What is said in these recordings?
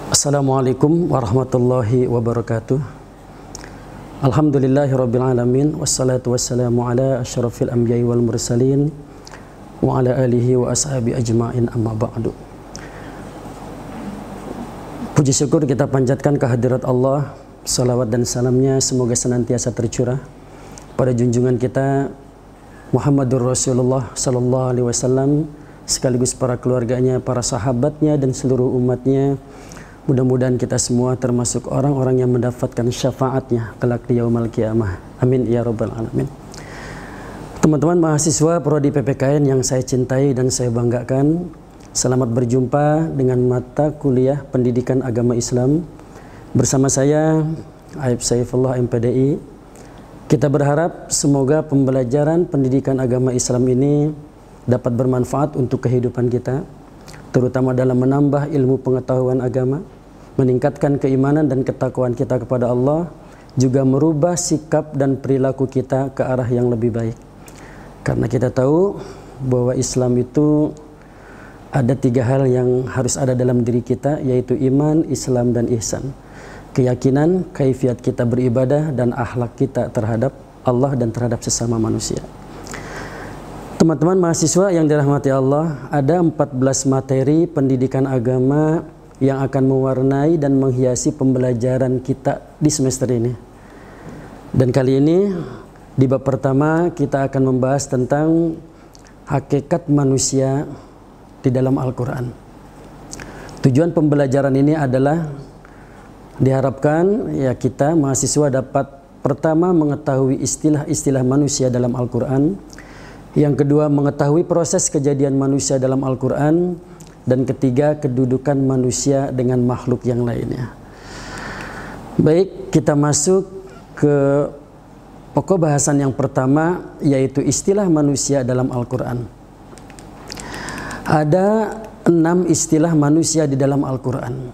Assalamualaikum warahmatullahi wabarakatuh. Alhamdulillahirabbil alamin wassalatu wassalamu ala asyrafil anbiya'i wal mursalin wa ala alihi wa ashabi ajma'in, amma ba'du. Puji syukur kita panjatkan kehadirat Allah, salawat dan salamnya semoga senantiasa tercurah pada junjungan kita Muhammadur Rasulullah sallallahu alaihi wasallam, sekaligus para keluarganya, para sahabatnya dan seluruh umatnya. Mudah-mudahan kita semua termasuk orang-orang yang mendapatkan syafaatnya kelak di yaumul qiyamah. Amin ya rabbal alamin. Teman-teman mahasiswa prodi PPKN yang saya cintai dan saya banggakan, selamat berjumpa dengan mata kuliah Pendidikan Agama Islam bersama saya Aib Saifullah MPDI. Kita berharap semoga pembelajaran pendidikan agama Islam ini dapat bermanfaat untuk kehidupan kita, terutama dalam menambah ilmu pengetahuan agama, meningkatkan keimanan dan ketakwaan kita kepada Allah, juga merubah sikap dan perilaku kita ke arah yang lebih baik. Karena kita tahu bahwa Islam itu ada 3 hal yang harus ada dalam diri kita, yaitu iman, Islam, dan ihsan. Keyakinan, kaifiat kita beribadah, dan akhlak kita terhadap Allah dan terhadap sesama manusia. Teman-teman mahasiswa yang dirahmati Allah, ada 14 materi pendidikan agama yang akan mewarnai dan menghiasi pembelajaran kita di semester ini. Dan kali ini di bab pertama kita akan membahas tentang hakikat manusia di dalam Al-Quran. Tujuan pembelajaran ini adalah diharapkan ya kita mahasiswa dapat pertama mengetahui istilah-istilah manusia dalam Al-Quran, yang kedua mengetahui proses kejadian manusia dalam Al-Quran, dan ketiga kedudukan manusia dengan makhluk yang lainnya. Baik, kita masuk ke pokok bahasan yang pertama, yaitu istilah manusia dalam Al-Quran. Ada 6 istilah manusia di dalam Al-Quran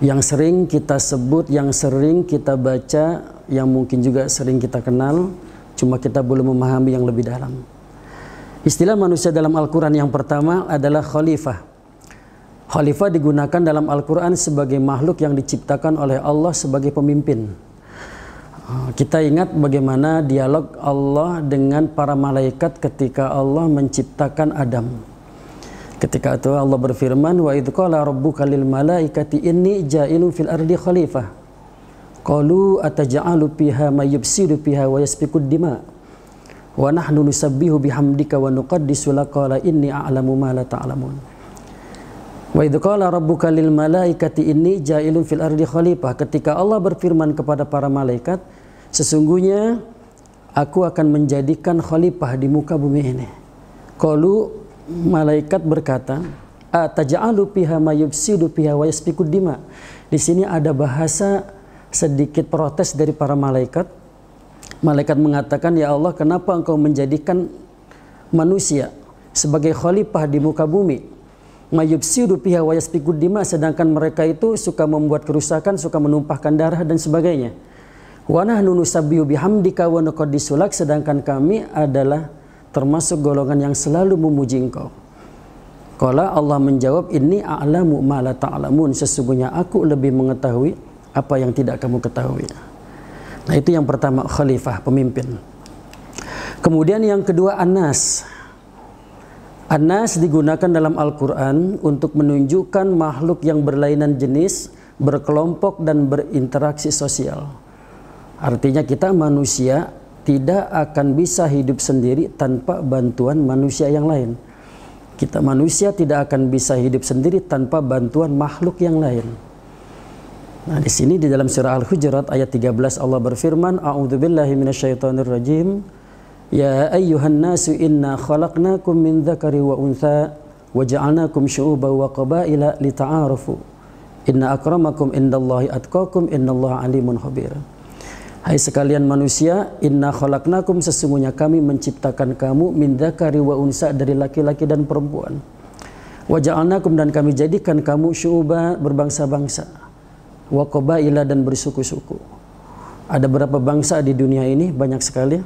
yang sering kita sebut, yang sering kita baca, yang mungkin juga sering kita kenal, cuma kita belum memahami yang lebih dalam. Istilah manusia dalam Al-Quran yang pertama adalah khalifah. Khalifah digunakan dalam Al-Quran sebagai makhluk yang diciptakan oleh Allah sebagai pemimpin. Kita ingat bagaimana dialog Allah dengan para malaikat ketika Allah menciptakan Adam. Ketika itu Allah berfirman, wa idh qala rabbuka lil malaikati inni ja'ilun fil ardi khalifah. Qalu ataj'alu fiha may yufsidu fiha wa yasfikud dima'. Wa nahnu nusabbihu bihamdika wa nuqaddisu laka qala inni a'lamu ma la ta'lamun. Wa idz qala rabbuka lil malaikati inni ja'ilun fil ardi khalifah. Ketika Allah berfirman kepada para malaikat, sesungguhnya aku akan menjadikan khalifah di muka bumi ini. Qalu, malaikat berkata, ataj'alu fiha may yufsidu fiha wa yasfikud dima'. Di sini ada bahasa sedikit protes dari para malaikat. Malaikat mengatakan, ya Allah, kenapa engkau menjadikan manusia sebagai khalifah di muka bumi? Mayubsidu fiha wa yasfikud dima, sedangkan mereka itu suka membuat kerusakan, suka menumpahkan darah dan sebagainya. Wa nahnu nusabbihu bihamdika wa nuqaddisu lak, sedangkan kami adalah termasuk golongan yang selalu memuji engkau. Qala, Allah menjawab, inni a'lamu ma la ta'lamun, sesungguhnya aku lebih mengetahui apa yang tidak kamu ketahui. Nah, itu yang pertama, khalifah, pemimpin. Kemudian yang kedua, An-Nas. An-Nas digunakan dalam Al-Quran untuk menunjukkan makhluk yang berlainan jenis, berkelompok dan berinteraksi sosial. Artinya kita manusia tidak akan bisa hidup sendiri tanpa bantuan manusia yang lain. Kita manusia tidak akan bisa hidup sendiri tanpa bantuan makhluk yang lain. Nah, di sini di dalam surah Al-Hujurat ayat 13 Allah berfirman, a'udzubillahi minasyaitonirrajim. Ya ayyuhan nasu inna khalaqnakum min dzakari wa untha wa ja'alnakum syu'uban wa qabaila lita'arafu. Inna akramakum indallahi atqakum innallaha alimun khabir. Hai sekalian manusia, inna khalaqnakum, sesungguhnya kami menciptakan kamu min dzakari wa unsa, dari laki-laki dan perempuan. Wa ja'alnakum, dan kami jadikan kamu syu'uba, berbangsa-bangsa, wa qabaila, dan bersuku-suku. Ada berapa bangsa di dunia ini? Banyak sekali.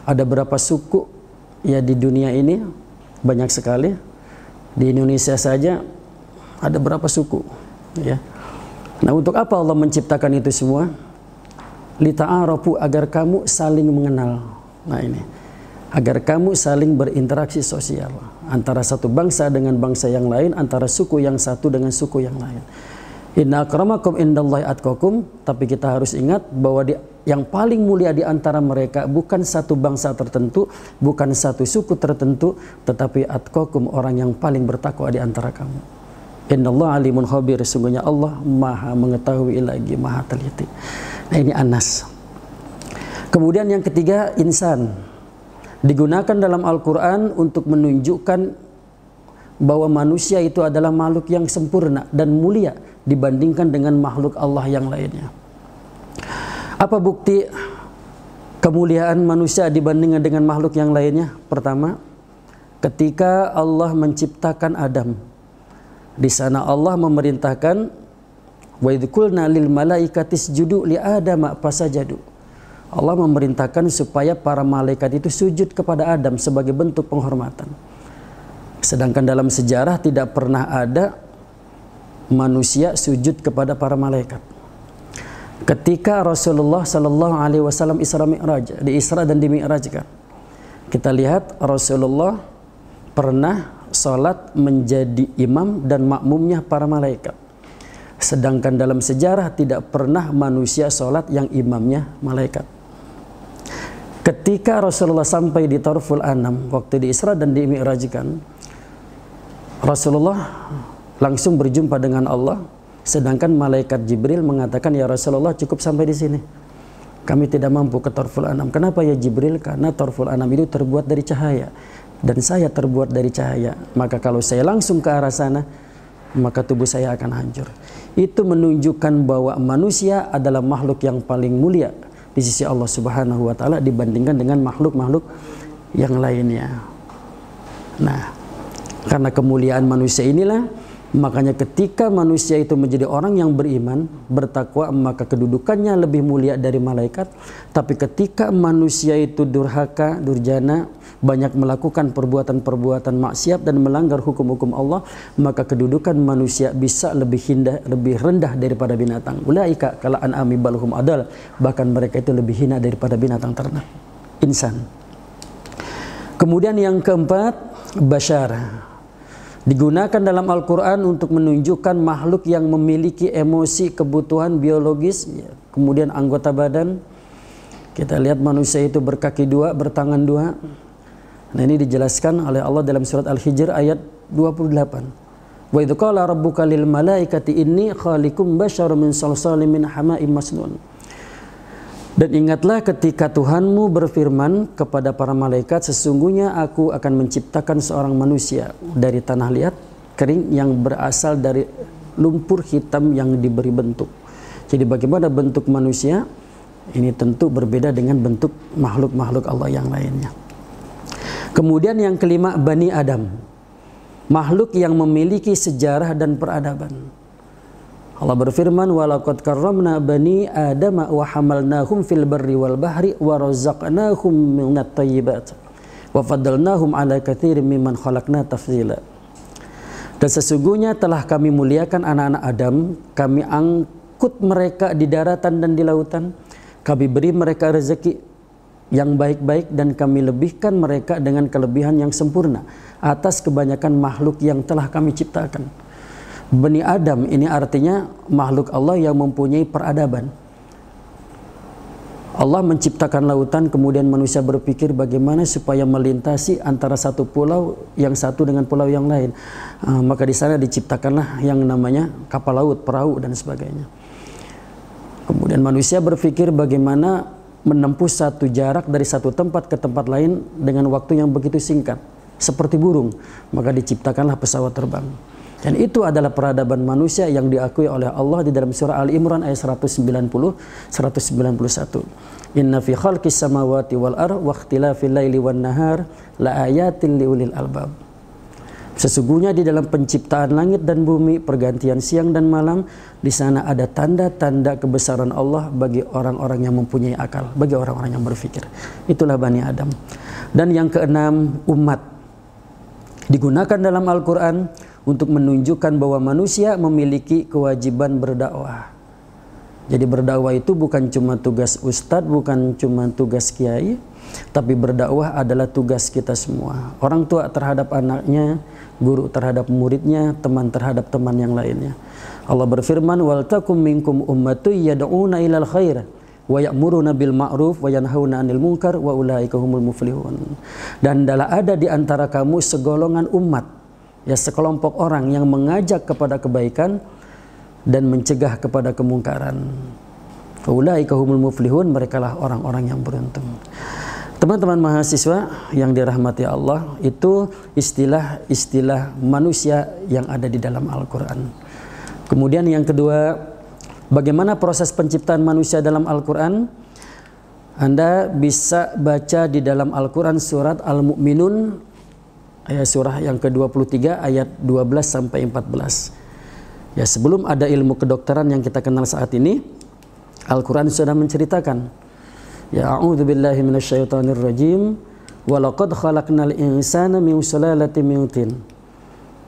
Ada berapa suku ya di dunia ini? Banyak sekali. Di Indonesia saja ada berapa suku ya. Nah, untuk apa Allah menciptakan itu semua? Lita'arafu, agar kamu saling mengenal. Nah ini, agar kamu saling berinteraksi sosial antara satu bangsa dengan bangsa yang lain, antara suku yang satu dengan suku yang lain. Inna akramakum indallahi atqakum, tapi kita harus ingat bahwa yang paling mulia di antara mereka bukan satu bangsa tertentu, bukan satu suku tertentu, tetapi atqakum, orang yang paling bertakwa di antara kamu. Innallaha alimun khabir, sesungguhnya Allah Maha mengetahui lagi Maha teliti. Nah ini Anas. Kemudian yang ketiga, insan. Digunakan dalam Al-Quran untuk menunjukkan bahwa manusia itu adalah makhluk yang sempurna dan mulia dibandingkan dengan makhluk Allah yang lainnya. Apa bukti kemuliaan manusia dibandingkan dengan makhluk yang lainnya? Pertama, ketika Allah menciptakan Adam, di sana Allah memerintahkan wa idh qulna lil malaikati isjudu li adama fasajadu. Allah memerintahkan supaya para malaikat itu sujud kepada Adam sebagai bentuk penghormatan. Sedangkan dalam sejarah tidak pernah ada manusia sujud kepada para malaikat. Ketika Rasulullah sallallahu alaihi wasallam Isra Mi'raj, di Isra dan di Mi'raj kan, kita lihat Rasulullah pernah salat menjadi imam dan makmumnya para malaikat. Sedangkan dalam sejarah tidak pernah manusia sholat yang imamnya malaikat. Ketika Rasulullah sampai di Tarful Anam, waktu di Isra dan di Mi'rajkan, Rasulullah langsung berjumpa dengan Allah. Sedangkan malaikat Jibril mengatakan, ya Rasulullah cukup sampai di sini. Kami tidak mampu ke Tarful Anam. Kenapa ya Jibril? Karena Tarful Anam itu terbuat dari cahaya. Dan saya terbuat dari cahaya. Maka kalau saya langsung ke arah sana, maka tubuh saya akan hancur. Itu menunjukkan bahwa manusia adalah makhluk yang paling mulia di sisi Allah Subhanahu wa taala dibandingkan dengan makhluk-makhluk yang lainnya. Nah, karena kemuliaan manusia inilah, makanya ketika manusia itu menjadi orang yang beriman, bertakwa, maka kedudukannya lebih mulia dari malaikat. Tapi ketika manusia itu durhaka, durjana, banyak melakukan perbuatan-perbuatan maksiat dan melanggar hukum-hukum Allah, maka kedudukan manusia bisa lebih rendah daripada binatang. Ulaika kal an'ami bal hum adal, bahkan mereka itu lebih hina daripada binatang ternak. Insan. Kemudian yang keempat, basyar. Digunakan dalam Al-Quran untuk menunjukkan makhluk yang memiliki emosi, kebutuhan biologis, kemudian anggota badan. Kita lihat manusia itu berkaki dua, bertangan dua. Nah ini dijelaskan oleh Allah dalam surat Al-Hijr ayat 28. Wa idh qala rabbuka lil malaikati inni khaliqum basyaran min salsalin min hama'im masnun. Dan ingatlah ketika Tuhanmu berfirman kepada para malaikat, sesungguhnya aku akan menciptakan seorang manusia dari tanah liat kering yang berasal dari lumpur hitam yang diberi bentuk. Jadi bagaimana bentuk manusia? Ini tentu berbeda dengan bentuk makhluk-makhluk Allah yang lainnya. Kemudian yang kelima, Bani Adam. Makhluk yang memiliki sejarah dan peradaban. Allah berfirman, walaqad karramna bani Adam wa hamalnahum fil barri wal bahri wa razaqnahum minat thayyibat wa faddalnahum ala katsirin mimman khalaqna tafdila. Dan sesungguhnya telah kami muliakan anak-anak Adam, kami angkut mereka di daratan dan di lautan, kami beri mereka rezeki yang baik-baik dan kami lebihkan mereka dengan kelebihan yang sempurna atas kebanyakan makhluk yang telah kami ciptakan. Bani Adam ini artinya makhluk Allah yang mempunyai peradaban. Allah menciptakan lautan, kemudian manusia berpikir bagaimana supaya melintasi antara satu pulau yang satu dengan pulau yang lain. Maka di sana diciptakanlah yang namanya kapal laut, perahu dan sebagainya. Kemudian manusia berpikir bagaimana menempuh satu jarak dari satu tempat ke tempat lain dengan waktu yang begitu singkat, seperti burung. Maka diciptakanlah pesawat terbang. Dan itu adalah peradaban manusia yang diakui oleh Allah di dalam surah Al-Imran ayat 191. Inna fi khalqis samawati wal ardh wa ikhtilafil laili wan nahar la ayatin liulil albab. Sesungguhnya di dalam penciptaan langit dan bumi, pergantian siang dan malam, di sana ada tanda-tanda kebesaran Allah bagi orang-orang yang mempunyai akal, bagi orang-orang yang berfikir. Itulah Bani Adam. Dan yang keenam, umat. Digunakan dalam Al-Quran untuk menunjukkan bahwa manusia memiliki kewajiban berdakwah. Jadi berdakwah itu bukan cuma tugas ustadz, bukan cuma tugas kiai, tapi berdakwah adalah tugas kita semua. Orang tua terhadap anaknya, guru terhadap muridnya, teman terhadap teman yang lainnya. Allah berfirman, "Wal takum minkum ummatun yad'una ilal khair wa ya'muruna bil ma'ruf wa yanhauna 'anil munkar wa ulaika humul muflihun." Dan adalah ada di antara kamu segolongan umat, ya sekelompok orang yang mengajak kepada kebaikan dan mencegah kepada kemungkaran. Ulaika humul muflihun, merekalah orang-orang yang beruntung. Teman-teman mahasiswa yang dirahmati Allah, itu istilah-istilah manusia yang ada di dalam Al-Quran. Kemudian yang kedua, bagaimana proses penciptaan manusia dalam Al-Quran? Anda bisa baca di dalam Al-Quran surat Al-Mu'minun, surah yang ke-23 ayat 12 sampai 14. Ya, sebelum ada ilmu kedokteran yang kita kenal saat ini, Al-Quran sudah menceritakan, ya a'udzubillahi minasyaitonirrajim, wa laqad khalaqnal insana min sulalatin min tin.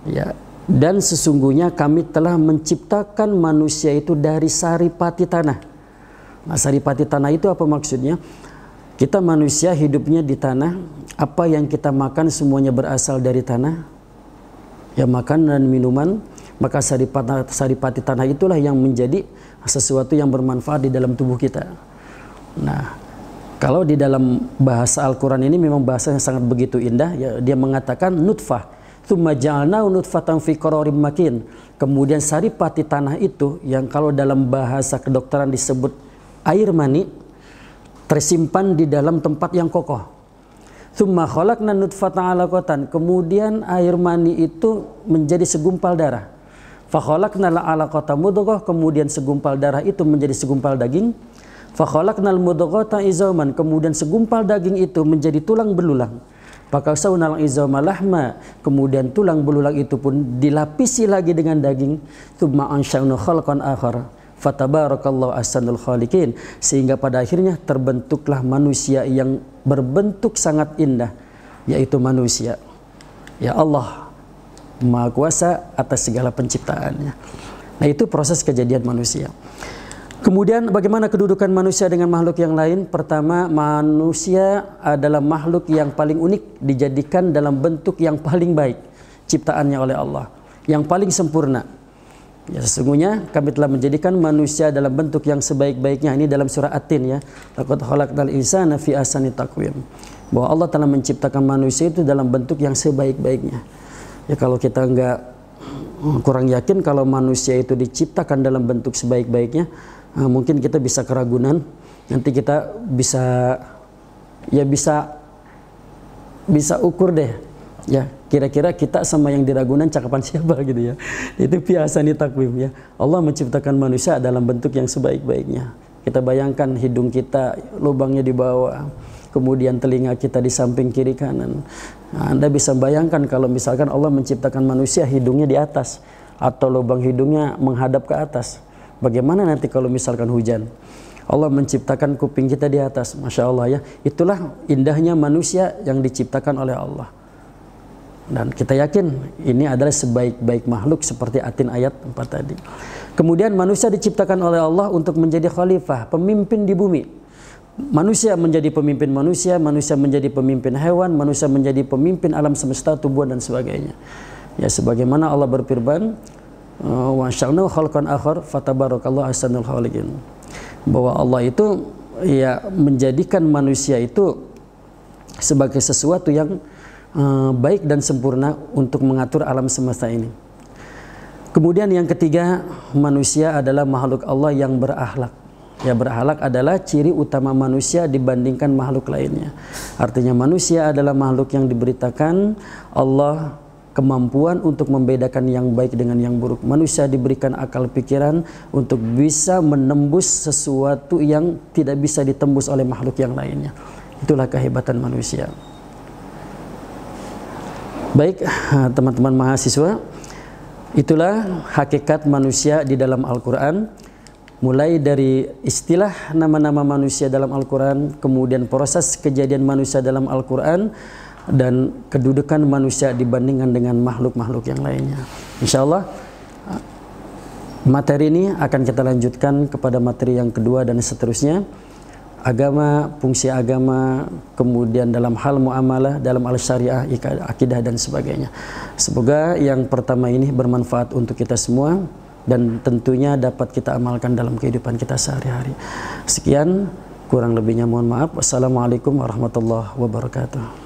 Ya, dan sesungguhnya kami telah menciptakan manusia itu dari saripati tanah. Nah, saripati tanah itu apa maksudnya? Kita manusia hidupnya di tanah, apa yang kita makan semuanya berasal dari tanah. Ya, makan dan minuman, maka saripati tanah itulah yang menjadi sesuatu yang bermanfaat di dalam tubuh kita. Nah, kalau di dalam bahasa Al-Quran ini memang bahasanya sangat begitu indah, ya, dia mengatakan nutfah, tsumma ja'alnahu nutfatan fi qararim makin. Kemudian saripati tanah itu yang kalau dalam bahasa kedokteran disebut air mani, tersimpan di dalam tempat yang kokoh. Tsumma khalaqna nutfatan 'alaqatan. Kemudian air mani itu menjadi segumpal darah. Fa khalaqnal 'alaqata mudghah, kemudian segumpal darah itu menjadi segumpal daging. Fa khalaqnal mudghata izaman, kemudian segumpal daging itu menjadi tulang belulang. Fakasawnal izama lahma, kemudian tulang belulang itu pun dilapisi lagi dengan daging. Tsumma ansha'na khalqan akhar. Fatabarakallahu ahsanul khaliqin, sehingga pada akhirnya terbentuklah manusia yang berbentuk sangat indah, yaitu manusia. Ya, Allah Maha Kuasa atas segala penciptaannya. Nah, itu proses kejadian manusia. Kemudian bagaimana kedudukan manusia dengan makhluk yang lain? Pertama, manusia adalah makhluk yang paling unik, dijadikan dalam bentuk yang paling baik ciptaannya oleh Allah, yang paling sempurna. Ya, sesungguhnya kami telah menjadikan manusia dalam bentuk yang sebaik-baiknya. Ini dalam surah At-Tin, ya. Laqad khalaqnal insana fi ahsani taqwim. Bahwa Allah telah menciptakan manusia itu dalam bentuk yang sebaik-baiknya. Ya, kalau kita kurang yakin kalau manusia itu diciptakan dalam bentuk sebaik-baiknya, mungkin kita bisa keraguan. Nanti kita bisa ukur deh. Ya, kira-kira kita sama yang di Ragunan cakapan siapa gitu ya. Itu biasa nih takwim, ya. Allah menciptakan manusia dalam bentuk yang sebaik-baiknya. Kita bayangkan hidung kita lubangnya di bawah, kemudian telinga kita di samping kiri kanan. Nah, Anda bisa bayangkan kalau misalkan Allah menciptakan manusia hidungnya di atas atau lubang hidungnya menghadap ke atas. Bagaimana nanti kalau misalkan hujan? Allah menciptakan kuping kita di atas. Masya Allah, ya. Itulah indahnya manusia yang diciptakan oleh Allah. Dan kita yakin ini adalah sebaik-baik makhluk seperti At-Tin ayat 4 tadi. Kemudian manusia diciptakan oleh Allah untuk menjadi khalifah, pemimpin di bumi. Manusia menjadi pemimpin manusia, manusia menjadi pemimpin hewan, manusia menjadi pemimpin alam semesta, tumbuhan dan sebagainya. Ya, sebagaimana Allah berfirman, wa sya'na khalqan akhar fatabarakallahu ahsanul khaliqin. Bahwa Allah itu ya menjadikan manusia itu sebagai sesuatu yang baik dan sempurna untuk mengatur alam semesta ini. Kemudian yang ketiga, manusia adalah makhluk Allah yang berakhlak. Ya, berakhlak adalah ciri utama manusia dibandingkan makhluk lainnya. Artinya manusia adalah makhluk yang diberitakan Allah kemampuan untuk membedakan yang baik dengan yang buruk. Manusia diberikan akal pikiran untuk bisa menembus sesuatu yang tidak bisa ditembus oleh makhluk yang lainnya. Itulah kehebatan manusia. Baik, teman-teman mahasiswa, itulah hakikat manusia di dalam Al-Quran. Mulai dari istilah nama-nama manusia dalam Al-Quran, kemudian proses kejadian manusia dalam Al-Quran, dan kedudukan manusia dibandingkan dengan makhluk-makhluk yang lainnya. Insya Allah materi ini akan kita lanjutkan kepada materi yang kedua dan seterusnya. Agama, fungsi agama, kemudian dalam hal muamalah, dalam al-syariah, akidah dan sebagainya. Semoga yang pertama ini bermanfaat untuk kita semua dan tentunya dapat kita amalkan dalam kehidupan kita sehari-hari. Sekian, kurang lebihnya mohon maaf. Wassalamualaikum warahmatullahi wabarakatuh.